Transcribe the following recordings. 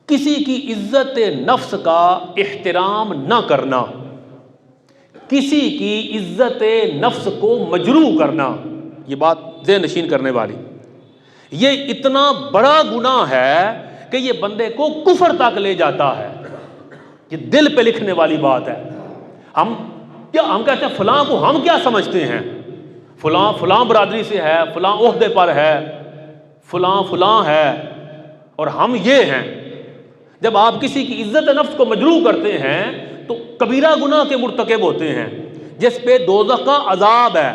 किसी की इज्जत नफ्स का एहतराम न करना, किसी की इज्जत नफ्स को मजरूह करना, ये बात ज़हन नशीन करने वाली, ये इतना बड़ा गुनाह है कि ये बंदे को कुफर तक ले जाता है। ये दिल पे लिखने वाली बात है। हम कहते हैं फलां को हम क्या समझते हैं, फलां बरादरी से है, फलां ओहदे पर है, फलां है और हम ये हैं। जब आप किसी की इज्जत नफ्स को मजरूह करते हैं तो कबीरा गुनाह के मुर्तकब होते हैं जिस पे दोज़ख का अजाब है।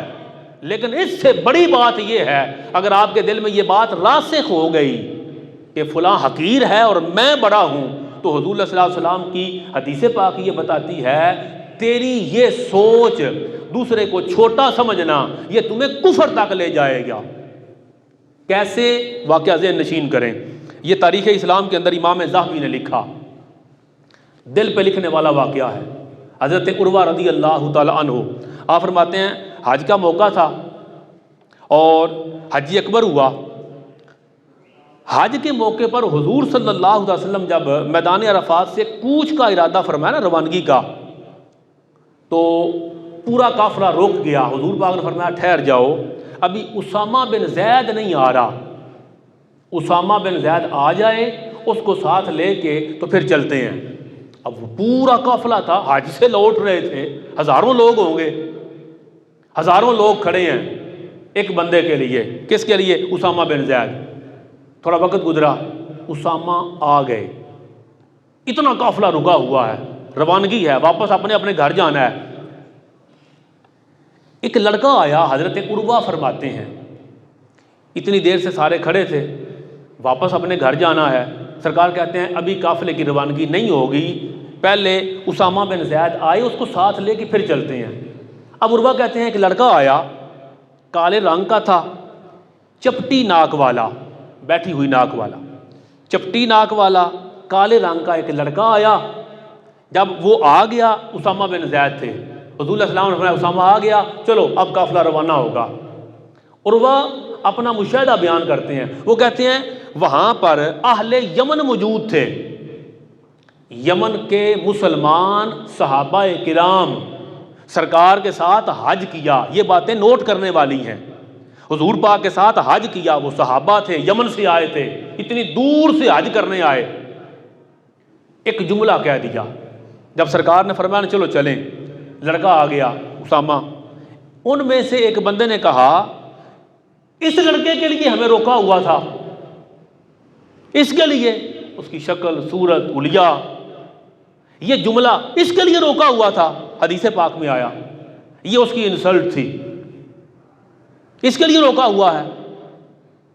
लेकिन इससे बड़ी बात यह है, अगर आपके दिल में यह बात रासिख हो गई कि फलां हकीर है और मैं बड़ा हूं, तो हुज़ूर सल्लल्लाहु अलैहि वसल्लम की हदीस पाक ये बताती है, तेरी ये सोच दूसरे को छोटा समझना ये तुम्हें कुफर तक ले जाएगा। कैसे? वाक़या ज़हन नशीन करें। ये तारीख़ इस्लाम के अंदर इमाम ज़ाहबी ने लिखा, दिल पे लिखने वाला वाक़या है। हज़रत उर्वा रज़ी अल्लाह तआला अन्हु, आप फरमाते हैं हज का मौका था और हज अकबर हुआ। हज के मौके पर हुजूर सल्लल्लाहु अलैहि वसल्लम जब मैदान अरफात से कूच का इरादा फरमाया ना, रवानगी का, तो पूरा काफिला रुक गया। हुजूर पाक ने फरमाया ठहर जाओ, अभी उसामा बिन ज़ैद नहीं आ रहा, उसामा बिन ज़ैद आ जाए उसको साथ लेके तो फिर चलते हैं। अब वो पूरा काफिला था, हज से लौट रहे थे, हज़ारों लोग होंगे, हज़ारों लोग खड़े हैं एक बंदे के लिए। किसके लिए? उसामा बिन ज़ैद। थोड़ा वक्त गुजरा, उसामा आ गए, इतना काफिला रुका हुआ है, रवानगी है, वापस अपने अपने घर जाना है। एक लड़का आया, हज़रत उर्वा फरमाते हैं इतनी देर से सारे खड़े थे, वापस अपने घर जाना है। सरकार कहते हैं अभी काफिले की रवानगी नहीं होगी, पहले उसामा बिन ज़ैद आए, उसको साथ लेके फिर चलते हैं। अब उर्वा कहते हैं एक लड़का आया, काले रंग का था, चपटी नाक वाला, बैठी हुई नाक वाला, चपटी नाक वाला, काले रंग का एक लड़का आया। जब वो आ गया, उसामा बिन ज़ैद थे, हुज़ूर सल्लल्लाहु अलैहि वसल्लम, उसामा आ गया, चलो अब काफिला रवाना होगा। उर्वा अपना मुशाहिदा बयान करते हैं, वो कहते हैं वहाँ पर अहले यमन मौजूद थे, यमन के मुसलमान सहाबाए किराम सरकार के साथ हज किया। ये बातें नोट करने वाली हैं। हुजूर पाक के साथ हज किया, वो सहाबा थे, यमन से आए थे, इतनी दूर से हज करने आए। एक जुमला कह दिया, जब सरकार ने फरमाया चलो चलें, लड़का आ गया उसामा, उनमें से एक बंदे ने कहा इस लड़के के लिए हमें रोका हुआ था, इसके लिए, उसकी शक्ल सूरत उलिया, ये जुमला इसके लिए रोका हुआ था, हदीस पाक में आया, ये उसकी इंसल्ट थी, इसके लिए रोका हुआ है,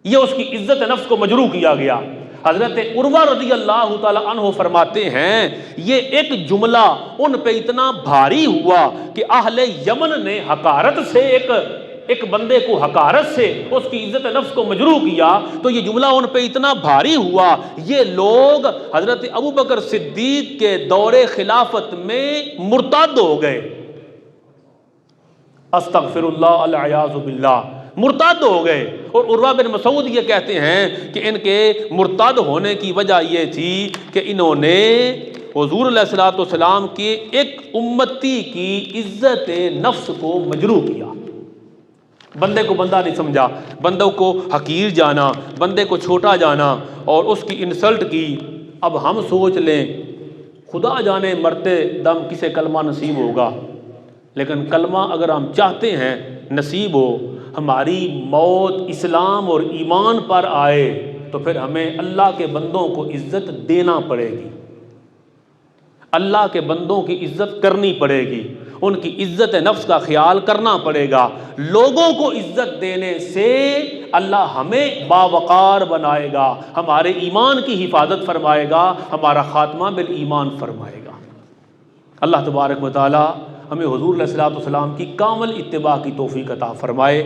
ये उसकी इज्जत नफ्स को मजरूह किया गया। हजरत उर्वा रज़ी अल्लाह तआला अन्हु फरमाते हैं ये एक जुमला उन पे इतना भारी हुआ कि अहले यमन ने हकारत से एक बंदे को हकारत से उसकी इज्जत नफ्स को मजरूह किया, तो ये जुमला उन पे इतना भारी हुआ, ये लोग हजरत अबू बकर सिद्दीक के दौरे खिलाफत में मुर्ताद हो गए। अस्तगफिरुल्लाह अल-अयाज़ु बिल्लाह, मुर्ताद हो गए। और उर्वा बिन मसूद ये कहते हैं कि इनके मुर्ताद होने की वजह ये थी कि इन्होंने हुजूर अलैहिस्सलातु वस्सलाम के एक उम्मती की इज्जत नफ्स को मजरूह किया। बंदे को बंदा नहीं समझा, बंदों को हकीर जाना, बंदे को छोटा जाना और उसकी इंसल्ट की। अब हम सोच लें खुदा जाने मरते दम किसे कलमा नसीब होगा, लेकिन कलमा अगर हम चाहते हैं नसीब हो, हमारी मौत इस्लाम और ईमान पर आए, तो फिर हमें अल्लाह के बंदों को इज्जत देना पड़ेगी, अल्लाह के बंदों की इज्जत करनी पड़ेगी, उनकी इज्जत नफ्स का ख्याल करना पड़ेगा। लोगों को इज्जत देने से अल्लाह हमें बावकार बनाएगा, हमारे ईमान की हिफाजत फरमाएगा, हमारा खात्मा बिल ईमान फरमाएगा। अल्लाह तबारक व तआला हमें हुजूर अलैहिस्सलातु वस्सलाम की कामिल इत्तिबा की तौफीक अता फरमाए।